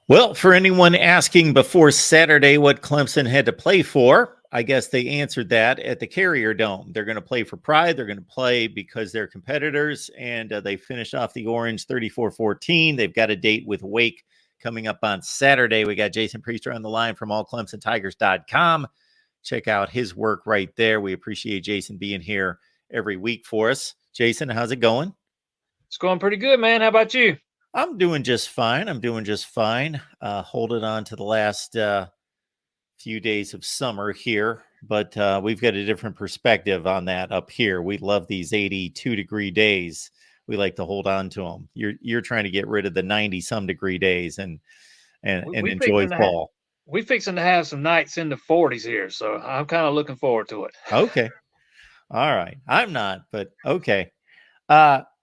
Well, for anyone asking before Saturday what Clemson had to play for, I guess they answered that at the Carrier Dome. They're going to play for pride. They're going to play because they're competitors, and they finished off the Orange 34-14. They've got a date with Wake coming up on Saturday. We got Jason Priester on the line from allclemsontigers.com. Check out his work right there. We appreciate Jason being here every week for us. Jason, how's it going? It's going pretty good, man. How about you? I'm doing just fine. Holding on to the last few days of summer here, but we've got a different perspective on that up here. We love these 82-degree days. We like to hold on to them. You're trying to get rid of the 90-some degree days and enjoy fall. We're fixing to have some nights in the 40s here, so I'm kind of looking forward to it. Okay. All right. I'm not, but okay.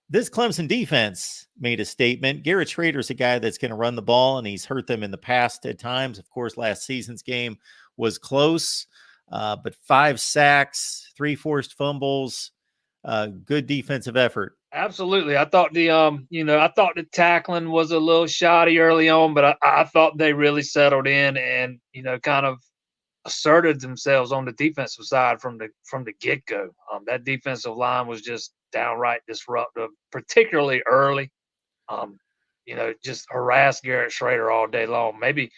This Clemson defense made a statement. Garrett Schrader's a guy that's going to run the ball, and he's hurt them in the past at times. Of course, last season's game was close, but 5 sacks, 3 forced fumbles, good defensive effort. Absolutely. I thought the tackling was a little shoddy early on, but I thought they really settled in and, kind of asserted themselves on the defensive side from the get-go. That defensive line was just downright disruptive, particularly early. Just harassed Garrett Schrader all day long. Maybe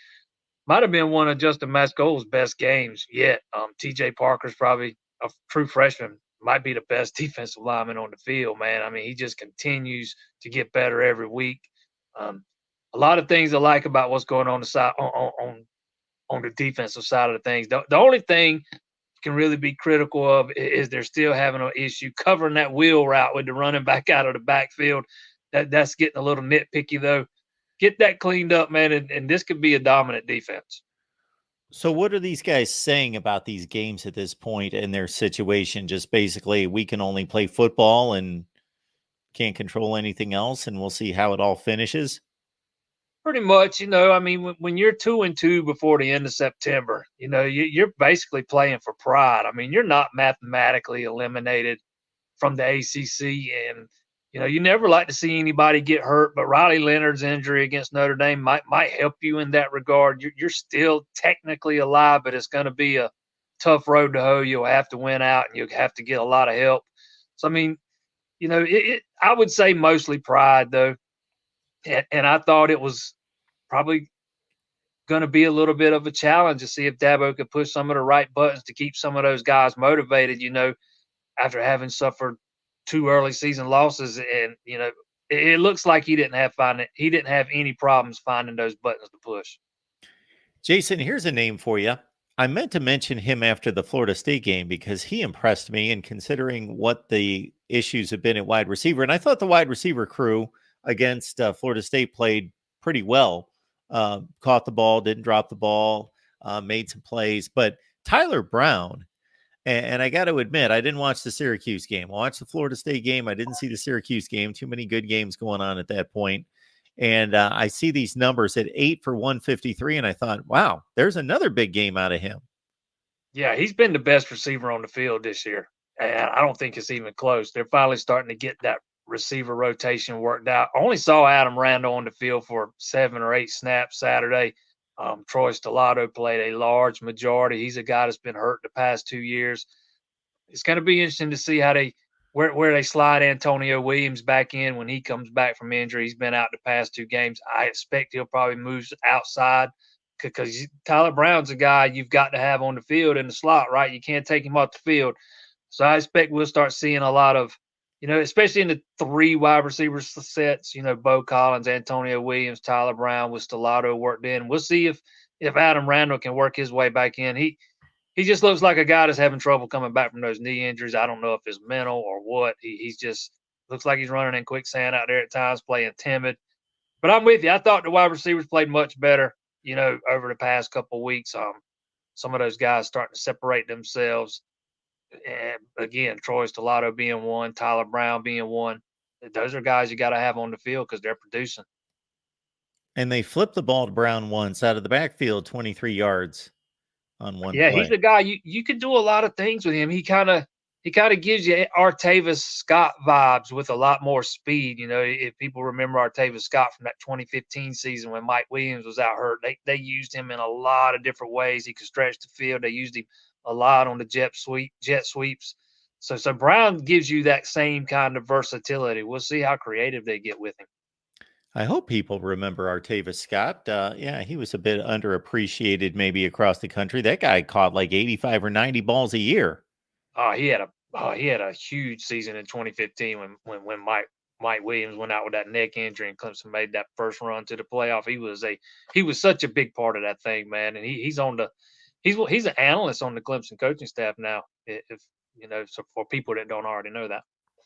might have been one of Justin Masco's best games yet. TJ Parker's probably a true freshman, might be the best defensive lineman on the field, man. I mean, he just continues to get better every week. A lot of things I like about what's going on the side on the defensive side of the things. The only thing you can really be critical of is they're still having an issue covering that wheel route with the running back out of the backfield. That's getting a little nitpicky, though. Get that cleaned up, man, and this could be a dominant defense. So what are these guys saying about these games at this point in their situation? Just basically, we can only play football and can't control anything else, and we'll see how it all finishes? Pretty much, I mean, when you're 2-2 before the end of September, you're basically playing for pride. I mean, you're not mathematically eliminated from the ACC, and you never like to see anybody get hurt. But Riley Leonard's injury against Notre Dame might help you in that regard. You're still technically alive, but it's going to be a tough road to hoe. You'll have to win out, and you'll have to get a lot of help. So I mean, I would say mostly pride though, and I thought it was probably going to be a little bit of a challenge to see if Dabo could push some of the right buttons to keep some of those guys motivated, after having suffered 2 early season losses. And, it looks like he didn't have any problems finding those buttons to push. Jason, here's a name for you. I meant to mention him after the Florida State game because he impressed me in considering what the issues have been at wide receiver. And I thought the wide receiver crew against Florida State played pretty well. Caught the ball, didn't drop the ball, made some plays. But Tyler Brown, and I got to admit, I didn't watch the Syracuse game. I watched the Florida State game. I didn't see the Syracuse game. Too many good games going on at that point. And I see these numbers at 8 for 153, and I thought, wow, there's another big game out of him. Yeah, he's been the best receiver on the field this year. And I don't think it's even close. They're finally starting to get that receiver rotation worked out. I only saw Adam Randall on the field for 7 or 8 snaps Saturday. Troy Stellato played a large majority. He's a guy that's been hurt the past 2 years. It's going to be interesting to see how where they slide Antonio Williams back in when he comes back from injury. He's been out the past 2 games. I expect he'll probably move outside because Tyler Brown's a guy you've got to have on the field in the slot, right? You can't take him off the field. So I expect we'll start seeing a lot of, especially in the 3 wide receiver sets, Bo Collins, Antonio Williams, Tyler Brown with Stellato worked in. We'll see if Adam Randall can work his way back in. He just looks like a guy that's having trouble coming back from those knee injuries. I don't know if it's mental or what. He's just looks like he's running in quicksand out there at times, playing timid. But I'm with you. I thought the wide receivers played much better, over the past couple of weeks. Some of those guys starting to separate themselves. And again, Troy Stellato being one, Tyler Brown being one. Those are guys you got to have on the field because they're producing. And they flipped the ball to Brown once out of the backfield, 23 yards on one play. He's a guy you could do a lot of things with him. He kind of he kind of gives you Artavis Scott vibes with a lot more speed. You know, if people remember Artavis Scott from that 2015 season when Mike Williams was out hurt, they used him in a lot of different ways. He could stretch the field. They used him a lot on the jet sweeps. So Brown gives you that same kind of versatility. We'll see how creative they get with him. I hope people remember Artavis Scott. Yeah, he was a bit underappreciated maybe across the country. That guy caught like 85 or 90 balls a year. He had a huge season in 2015 when Mike Williams went out with that neck injury and Clemson made that first run to the playoff. He was such a big part of that thing, man. And he's an analyst on the Clemson coaching staff now. If you know, so for people that don't already know that.